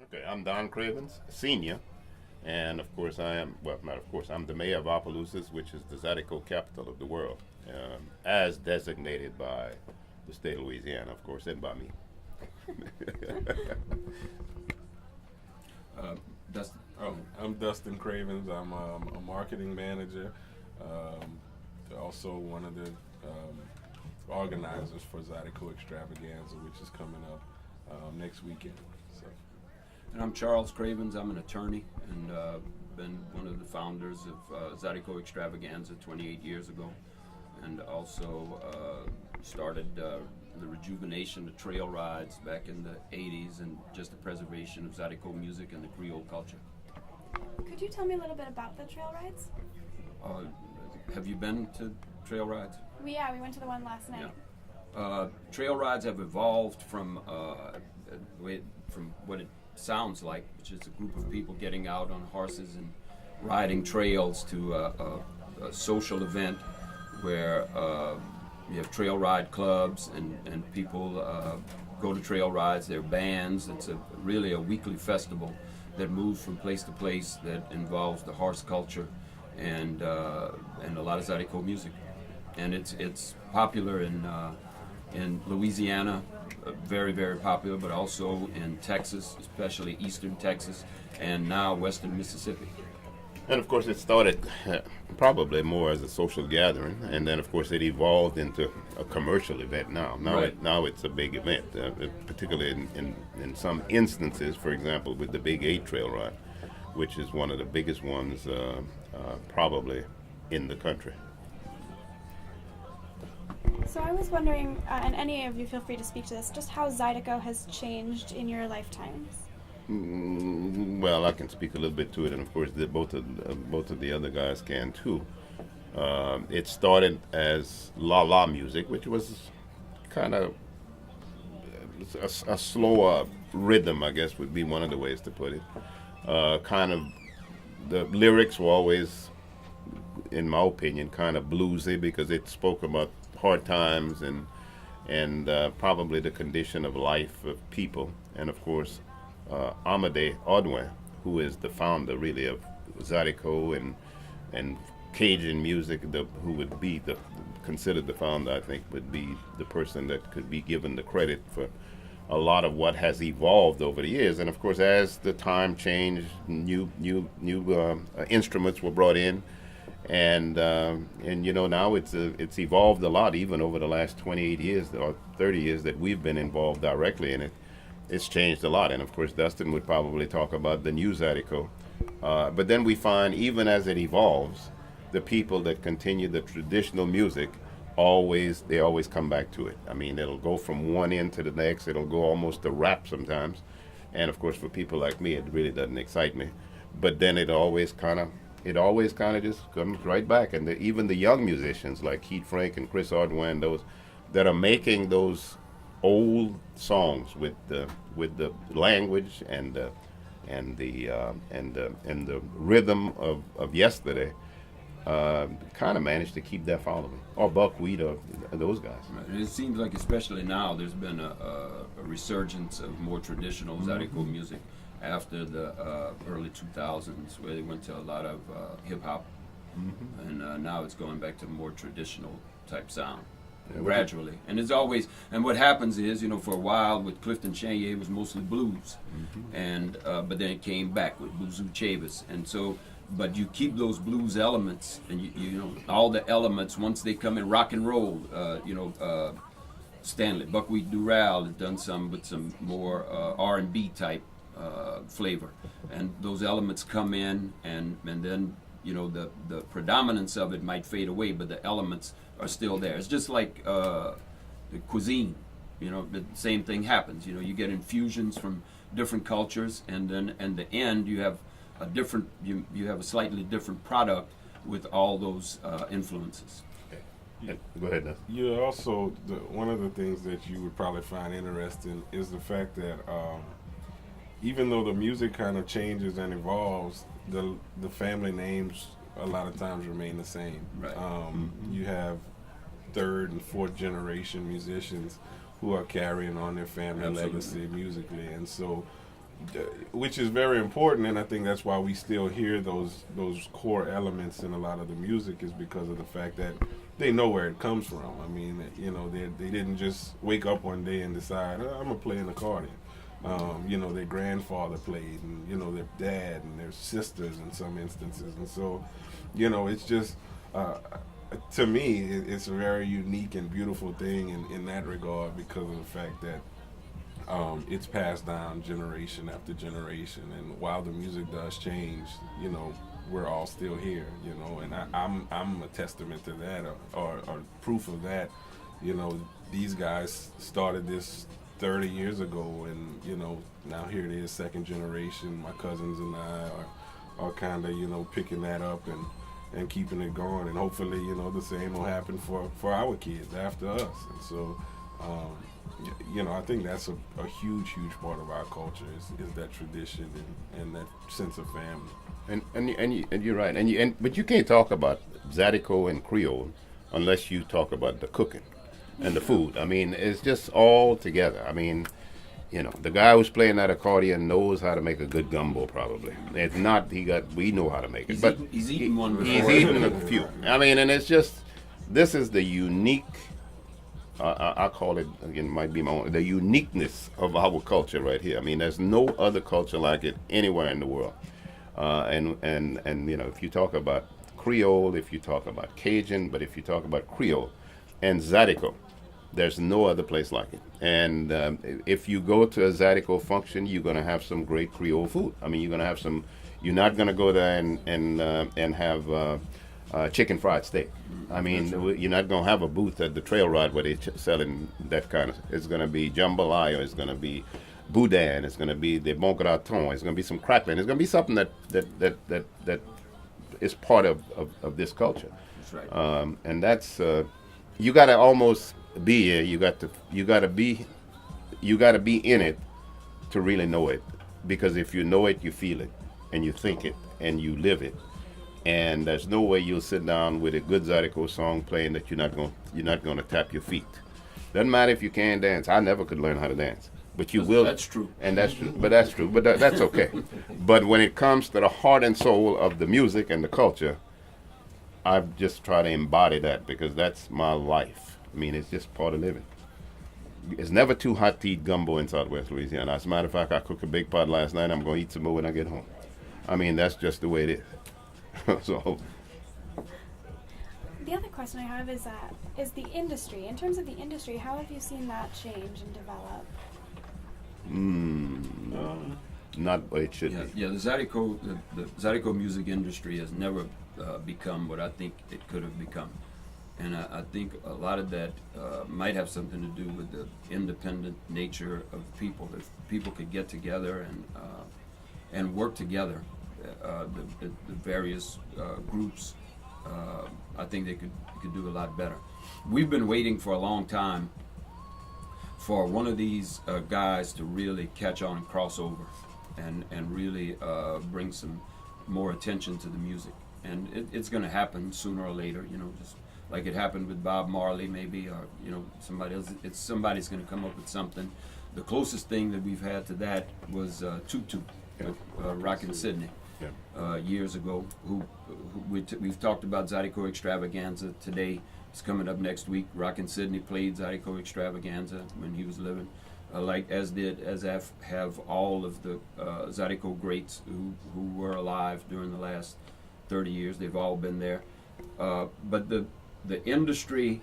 Okay, I'm Don Cravens, senior, and of course I am, well, not of course, I'm the mayor of Opelousas, which is the Zydeco capital of the world, as designated by the state of Louisiana, of course, and by me. Uh, Dustin. Oh, I'm Dustin Cravens. I'm a marketing manager. Also one of the organizers for Zydeco Extravaganza, which is coming up next weekend. So. And I'm Charles Cravens. I'm an attorney and been one of the founders of Zydeco Extravaganza 28 years ago, and also started the rejuvenation of trail rides back in the 80s and just the preservation of Zydeco music and the Creole culture. Could you tell me a little bit about the trail rides? Uh, have you been to trail rides? We went to the one last night. Yeah. Trail rides have evolved from what it sounds like, which is a group of people getting out on horses and riding trails, to a social event where you have trail ride clubs and people go to trail rides. They're bands. It's really a weekly festival that moves from place to place, that involves the horse culture and a lot of Zydeco music. And it's popular in Louisiana, very, very popular, but also in Texas, especially eastern Texas, and now western Mississippi. And of course, it started probably more as a social gathering, and then of course it evolved into a commercial event. Right. Now it's a big event, particularly in some instances. For example, with the Big 8 Trail Ride, which is one of the biggest ones probably in the country. So I was wondering, and any of you feel free to speak to this, just how Zydeco has changed in your lifetimes. Well, I can speak a little bit to it, and of course, both of the other guys can too. It started as la la music, which was kind of a slower rhythm, I guess would be one of the ways to put it. Kind of, the lyrics were always, in my opinion, kind of bluesy, because it spoke about hard times and probably the condition of life of people, and of course. Amadé Odwin, who is the founder really of Zydeco and Cajun music, who would be considered the founder, I think, would be the person that could be given the credit for a lot of what has evolved over the years. And of course, as the time changed, new instruments were brought in, and now it's evolved a lot, even over the last 28 years or 30 years that we've been involved directly in it. It's changed a lot, and of course Dustin would probably talk about the new Zydeco. But then we find, even as it evolves, the people that continue the traditional music they always come back to it. I mean, it'll go from one end to the next. It'll go almost to rap sometimes, and of course for people like me, it really doesn't excite me. But then it always kind of just comes right back. And even the young musicians like Keith Frank and Chris Ardwan, those that are making those old songs with the language and the rhythm of yesterday, kind of managed to keep that following, or Buckwheat, or those guys. And it seems like, especially now, there's been a resurgence of more traditional Zydeco music after the early 2000s, where they went to a lot of hip hop, and now it's going back to more traditional type sound. Gradually, and it's always, and what happens is, for a while with Clifton Chenier, it was mostly blues, and but then it came back with Buzu Chavis, and so, but you keep those blues elements, and you all the elements once they come in rock and roll. Stanley Buckwheat Dural has done some with some more R&B type flavor, and those elements come in, and then the predominance of it might fade away, but the elements are still there. It's just like the cuisine. The same thing happens. You get infusions from different cultures, and then in the end you have a different, you have a slightly different product with all those influences. Yeah. Go ahead, Dustin. You also, one of the things that you would probably find interesting is the fact that even though the music kind of changes and evolves, the family names a lot of times remain the same. Right. You have third and fourth generation musicians who are carrying on their family Absolutely. legacy musically, and so which is very important, and I think that's why we still hear those core elements in a lot of the music, is because of the fact that they know where it comes from. I mean, you know, they didn't just wake up one day and decide, oh, I'm gonna play an accordion. You know, their grandfather played, and you know, their dad and their sisters in some instances, and so, you know, it's just to me, it's a very unique and beautiful thing in that regard, because of the fact that it's passed down generation after generation, and while the music does change, you know, we're all still here, you know, and I'm a testament to that, or proof of that. You know, these guys started this 30 years ago, and you know, now here it is, second generation. My cousins and I are kind of, you know, picking that up and keeping it going, and hopefully, you know, the same will happen for our kids after us. And so, you know, I think that's a huge part of our culture is that tradition and that sense of family. And you're right. But you can't talk about Zydeco and Creole unless you talk about the cooking and the food. I mean, it's just all together. I mean, you know, the guy who's playing that accordion knows how to make a good gumbo. Probably, it's not we know how to make it, He's eaten one before. He's eaten a few. I mean, and it's just, this is the unique. I call it, again, might be my own, the uniqueness of our culture right here. I mean, there's no other culture like it anywhere in the world. And you know, if you talk about Creole, if you talk about Cajun, but if you talk about Creole and Zydeco, there's no other place like it. And if you go to a Zydeco function, you're going to have some great Creole food. I mean, you're going to have some. You're not going to go there and have chicken fried steak. I mean, you're not going to have a booth at the trail ride where they're selling that kind of. It's going to be jambalaya. It's going to be boudin. It's going to be the bon gratin. It's going to be some crackling. It's going to be something that is part of this culture. That's right. And that's you got to almost be here. You got to be in it to really know it. Because if you know it, you feel it, and you think it, and you live it. And there's no way you'll sit down with a good Zydeco song playing that you're not going to tap your feet. Doesn't matter if you can dance. I never could learn how to dance, but you will. That's true. And that's true. But that's true. But that's okay. But when it comes to the heart and soul of the music and the culture, I've just tried to embody that, because that's my life. I mean, it's just part of living. It's never too hot to eat gumbo in Southwest Louisiana. As a matter of fact, I cooked a big pot last night. I'm going to eat some more when I get home. I mean, that's just the way it is. So, the other question I have is the industry. In terms of the industry, how have you seen that change and develop? not what it should be. Yeah, the Zydeco music industry has never become what I think it could have become. And I think a lot of that might have something to do with the independent nature of people. If people could get together and work together, the various groups, I think they could do a lot better. We've been waiting for a long time for one of these guys to really catch on and cross over and really bring some more attention to the music. And it's going to happen sooner or later, just like it happened with Bob Marley maybe, or somebody else. Somebody's going to come up with something. The closest thing that we've had to that was Tutu, Rockin' Sydney, years ago. We've talked about Zydeco Extravaganza today. It's coming up next week. Rockin' Sydney played Zydeco Extravaganza when he was living, as have all of the Zydeco greats who were alive during the last 30 years. They've all been there. But the industry,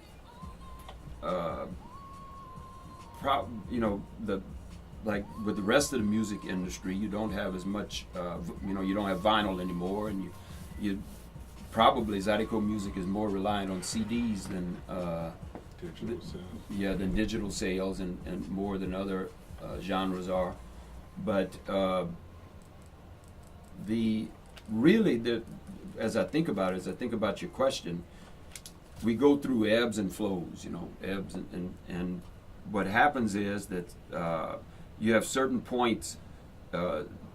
like with the rest of the music industry, you don't have as much, you don't have vinyl anymore, and you probably Zydeco music is more reliant on CDs than Digital sales. than digital sales, and more than other genres are. But as I think about your question, we go through ebbs and flows, ebbs and what happens is that you have certain points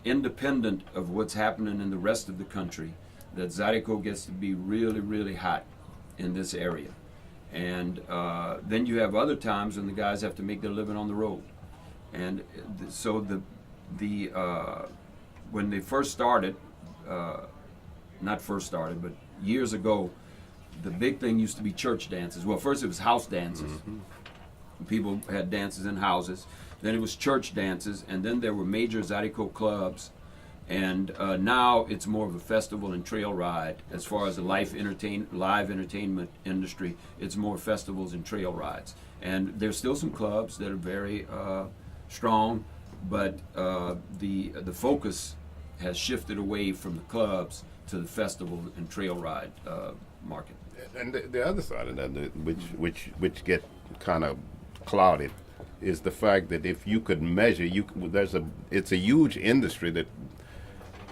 independent of what's happening in the rest of the country, that Zydeco gets to be really, really hot in this area. And then you have other times when the guys have to make their living on the road. And so the when they first started, not first started, but years ago, the big thing used to be church dances. Well, first it was house dances. People had dances in houses. Then it was church dances, and then there were major Zydeco clubs. And now it's more of a festival and trail ride. As far as the live entertainment industry, it's more festivals and trail rides. And there's still some clubs that are very strong, but the focus has shifted away from the clubs to the festival and trail ride market. And the other side of that, which get kind of clouded, is the fact that if you could measure, it's a huge industry that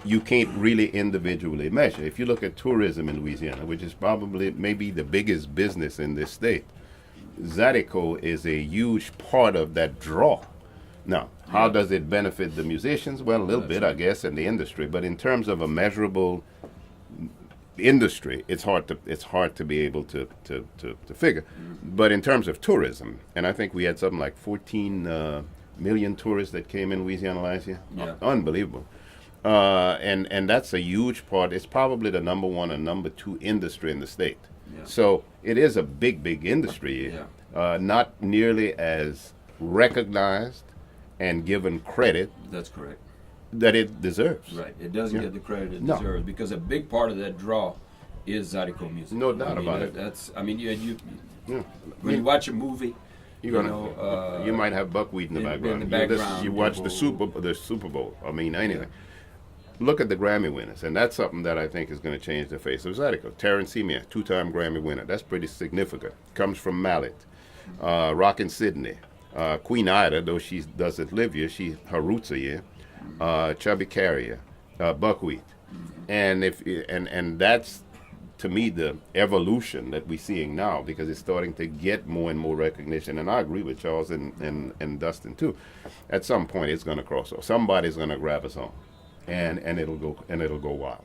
you can't really individually measure. If you look at tourism in Louisiana, which is probably maybe the biggest business in this state, Zydeco is a huge part of that draw. Now, how does it benefit the musicians? Well, a little bit, I guess, in the industry. But in terms of a measurable industry, it's hard to be able to figure. But in terms of tourism, and I think we had something like 14 million tourists that came in Louisiana last year. Yeah. Unbelievable. And that's a huge part. It's probably the number one and number two industry in the state. Yeah. So it is a big industry here. Not nearly as recognized and given credit That's correct. that it deserves. Right. It doesn't get the credit it No. deserves, because a big part of that draw is Zydeco music. No doubt about it. That's. I mean, you Yeah. when you watch a movie, You're gonna, you might have buckwheat in the background. You watch the Super Bowl. I mean, anyway. Look at the Grammy winners, and that's something that I think is going to change the face of Zydeco. Terrence Seymour, 2-time Grammy winner. That's pretty significant. Comes from Mallet. Rockin' Sydney. Queen Ida, though she doesn't live here, her roots are here. Chubby Carrier, Buckwheat. And that's, to me, the evolution that we're seeing now, because it's starting to get more and more recognition. And I agree with Charles and Dustin too. At some point, it's going to cross over. Somebody's going to grab us on, and it'll go wild.